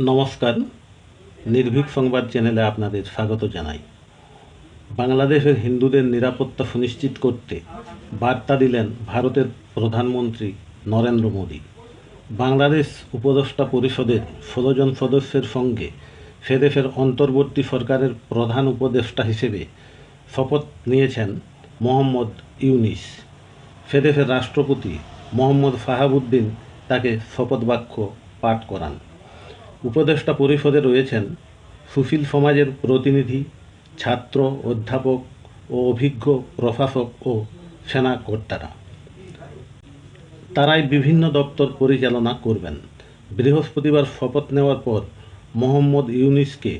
নমস্কার। নির্ভীক সংবাদ চ্যানেলে আপনাদের স্বাগত জানাই। বাংলাদেশের হিন্দুদের নিরাপত্তা সুনিশ্চিত করতে বার্তা দিলেন ভারতের প্রধানমন্ত্রী নরেন্দ্র মোদী। বাংলাদেশ উপদেষ্টা পরিষদের 16 জন সদস্যের সঙ্গে সেদেশের অন্তর্বর্তী সরকারের প্রধান উপদেষ্টা হিসেবে শপথ নিয়েছেন মোহাম্মদ ইউনূস। সেদেশের রাষ্ট্রপতি মোহাম্মদ শাহাবুদ্দিন তাকে শপথ বাক্য পাঠ করান। উপদেষ্টা পরিষদে রয়েছেন সুশীল সমাজের প্রতিনিধি, ছাত্র, অধ্যাপক ও অভিজ্ঞ প্রশাসক ও সেনা কর্তারা। তারাই বিভিন্ন দপ্তর পরিচালনা করবেন। বৃহস্পতিবার শপথ নেওয়ার পর মোহাম্মদ ইউনূসকে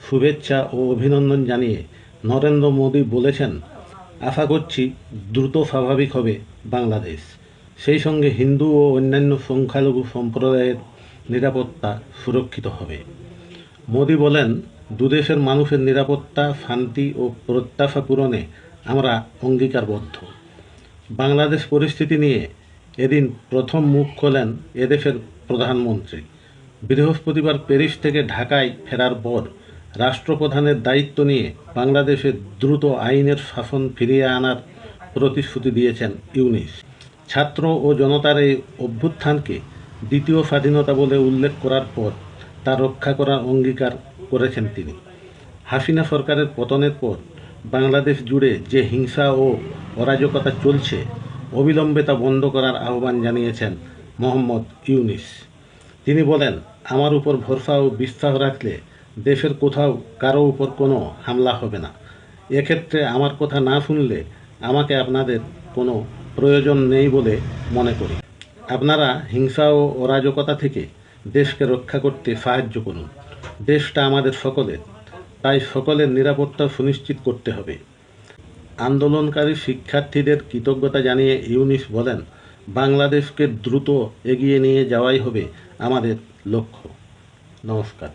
শুভেচ্ছা ও অভিনন্দন জানিয়ে নরেন্দ্র মোদী বলেছেন, আশা করছি দ্রুত স্বাভাবিক হবে বাংলাদেশ। সেই সঙ্গে হিন্দু ও অন্যান্য সংখ্যালঘু সম্প্রদায়ের নিরাপত্তা সুরক্ষিত হবে। মোদী বলেন, দুদেশের মানুষের নিরাপত্তা, শান্তি ও প্রত্যাশা পূরণে আমরা অঙ্গীকারবদ্ধ। বাংলাদেশ পরিস্থিতি নিয়ে এদিন প্রথম মুখ খোলেন এদেশের প্রধানমন্ত্রী। বৃহস্পতিবার প্যারিস থেকে ঢাকায় ফেরার পর রাষ্ট্রপ্রধানের দায়িত্ব নিয়ে বাংলাদেশে দ্রুত আইনের শাসন ফিরিয়ে আনার প্রতিশ্রুতি দিয়েছেন ইউনূস। ছাত্র ও জনতার এই অভ্যুত্থানকে দ্বিতীয় স্বাধীনতা বলে উল্লেখ করার পর তা রক্ষা করার অঙ্গীকার করেছেন তিনি। হাসিনা সরকারের পতনের পর বাংলাদেশ জুড়ে যে হিংসা ও অরাজকতা চলছে, অবিলম্বে তা বন্ধ করার আহ্বান জানিয়েছেন মোহাম্মদ ইউনূস। তিনি বলেন, আমার উপর ভরসা ও বিশ্বাস রাখলে দেশের কোথাও কারো উপর কোনো হামলা হবে না। এক্ষেত্রে আমার কথা না শুনলে আমাকে আপনাদের কোনো প্রয়োজন নেই বলে মনে করি। আপনারা হিংসা ও অরাজকতা থেকে দেশকে রক্ষা করতে সাহায্য করুন। দেশটা আমাদের সকলের, তাই সকলের নিরাপত্তা সুনিশ্চিত করতে হবে। আন্দোলনকারী শিক্ষার্থীদের কৃতজ্ঞতা জানিয়ে ইউনূস বলেন, বাংলাদেশকে দ্রুত এগিয়ে নিয়ে যাওয়াই হবে আমাদের লক্ষ্য। নমস্কার।